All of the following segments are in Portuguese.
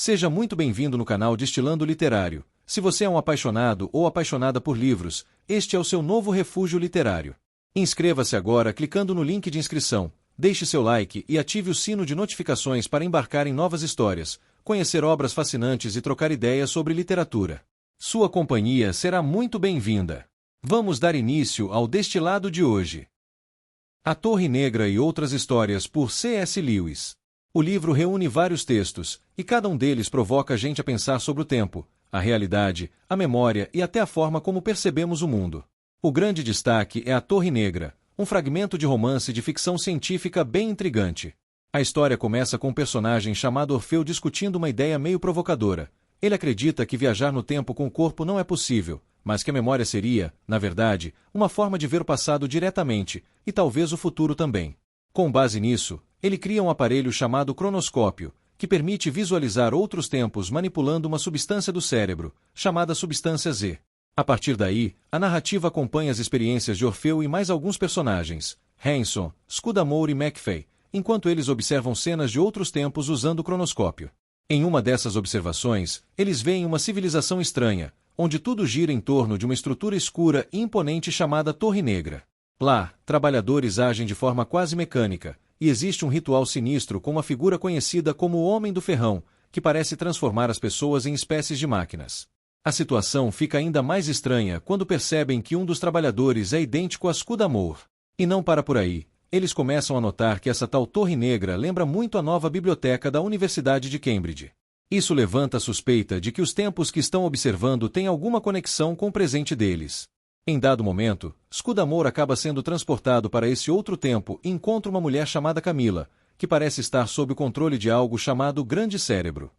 Seja muito bem-vindo no canal Destilando Literário. Se você é um apaixonado ou apaixonada por livros, este é o seu novo refúgio literário. Inscreva-se agora clicando no link de inscrição, deixe seu like e ative o sino de notificações para embarcar em novas histórias, conhecer obras fascinantes e trocar ideias sobre literatura. Sua companhia será muito bem-vinda. Vamos dar início ao destilado de hoje. A Torre Negra e Outras Histórias por C.S. Lewis. O livro reúne vários textos, e cada um deles provoca a gente a pensar sobre o tempo, a realidade, a memória e até a forma como percebemos o mundo. O grande destaque é A Torre Negra, um fragmento de romance de ficção científica bem intrigante. A história começa com um personagem chamado Orfeu discutindo uma ideia meio provocadora. Ele acredita que viajar no tempo com o corpo não é possível, mas que a memória seria, na verdade, uma forma de ver o passado diretamente, e talvez o futuro também. Com base nisso, ele cria um aparelho chamado cronoscópio, que permite visualizar outros tempos manipulando uma substância do cérebro, chamada substância Z. A partir daí, a narrativa acompanha as experiências de Orfeu e mais alguns personagens, Hanson, Scudamore e McFay, enquanto eles observam cenas de outros tempos usando o cronoscópio. Em uma dessas observações, eles veem uma civilização estranha, onde tudo gira em torno de uma estrutura escura e imponente chamada Torre Negra. Lá, trabalhadores agem de forma quase mecânica, e existe um ritual sinistro com uma figura conhecida como o Homem do Ferrão, que parece transformar as pessoas em espécies de máquinas. A situação fica ainda mais estranha quando percebem que um dos trabalhadores é idêntico a Scudamore. E não para por aí, eles começam a notar que essa tal Torre Negra lembra muito a nova biblioteca da Universidade de Cambridge. Isso levanta a suspeita de que os tempos que estão observando têm alguma conexão com o presente deles. Em dado momento, Scudamore acaba sendo transportado para esse outro tempo e encontra uma mulher chamada Camila, que parece estar sob o controle de algo chamado Grande Cérebro.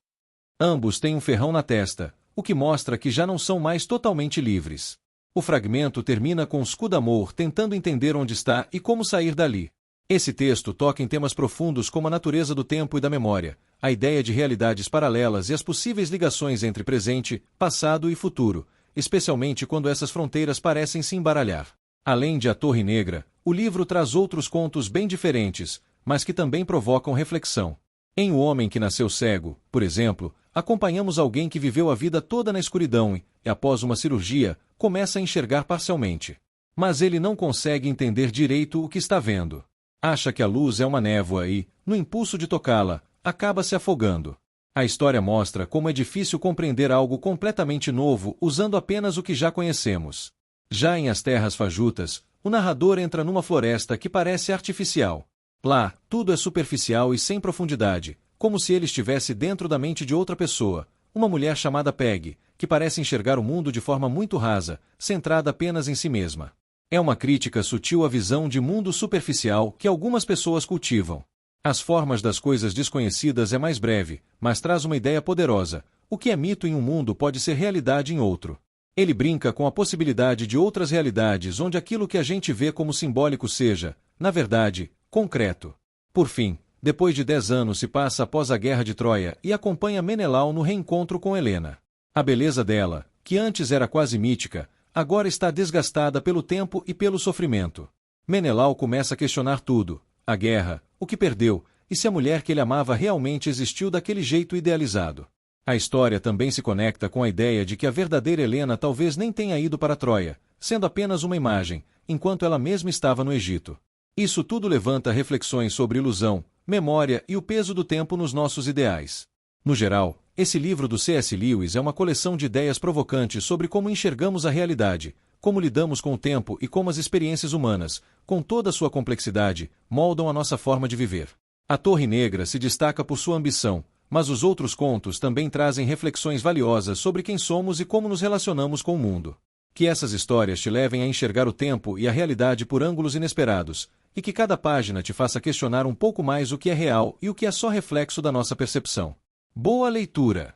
Ambos têm um ferrão na testa, o que mostra que já não são mais totalmente livres. O fragmento termina com Scudamore tentando entender onde está e como sair dali. Esse texto toca em temas profundos como a natureza do tempo e da memória, a ideia de realidades paralelas e as possíveis ligações entre presente, passado e futuro, especialmente quando essas fronteiras parecem se embaralhar. Além de A Torre Negra, o livro traz outros contos bem diferentes, mas que também provocam reflexão. Em O Homem que Nasceu Cego, por exemplo, acompanhamos alguém que viveu a vida toda na escuridão e, após uma cirurgia, começa a enxergar parcialmente. Mas ele não consegue entender direito o que está vendo. Acha que a luz é uma névoa e, no impulso de tocá-la, acaba se afogando. A história mostra como é difícil compreender algo completamente novo usando apenas o que já conhecemos. Já em As Terras Fajutas, o narrador entra numa floresta que parece artificial. Lá, tudo é superficial e sem profundidade, como se ele estivesse dentro da mente de outra pessoa, uma mulher chamada Peg, que parece enxergar o mundo de forma muito rasa, centrada apenas em si mesma. É uma crítica sutil à visão de mundo superficial que algumas pessoas cultivam. As formas das coisas desconhecidas é mais breve, mas traz uma ideia poderosa. O que é mito em um mundo pode ser realidade em outro. Ele brinca com a possibilidade de outras realidades onde aquilo que a gente vê como simbólico seja, na verdade, concreto. Por fim, depois de 10 anos se passa após a Guerra de Troia e acompanha Menelau no reencontro com Helena. A beleza dela, que antes era quase mítica, agora está desgastada pelo tempo e pelo sofrimento. Menelau começa a questionar tudo. A guerra, o que perdeu, e se a mulher que ele amava realmente existiu daquele jeito idealizado. A história também se conecta com a ideia de que a verdadeira Helena talvez nem tenha ido para Troia, sendo apenas uma imagem, enquanto ela mesma estava no Egito. Isso tudo levanta reflexões sobre ilusão, memória e o peso do tempo nos nossos ideais. No geral, esse livro do C.S. Lewis é uma coleção de ideias provocantes sobre como enxergamos a realidade, como lidamos com o tempo e como as experiências humanas, com toda a sua complexidade, moldam a nossa forma de viver. A Torre Negra se destaca por sua ambição, mas os outros contos também trazem reflexões valiosas sobre quem somos e como nos relacionamos com o mundo. Que essas histórias te levem a enxergar o tempo e a realidade por ângulos inesperados, e que cada página te faça questionar um pouco mais o que é real e o que é só reflexo da nossa percepção. Boa leitura!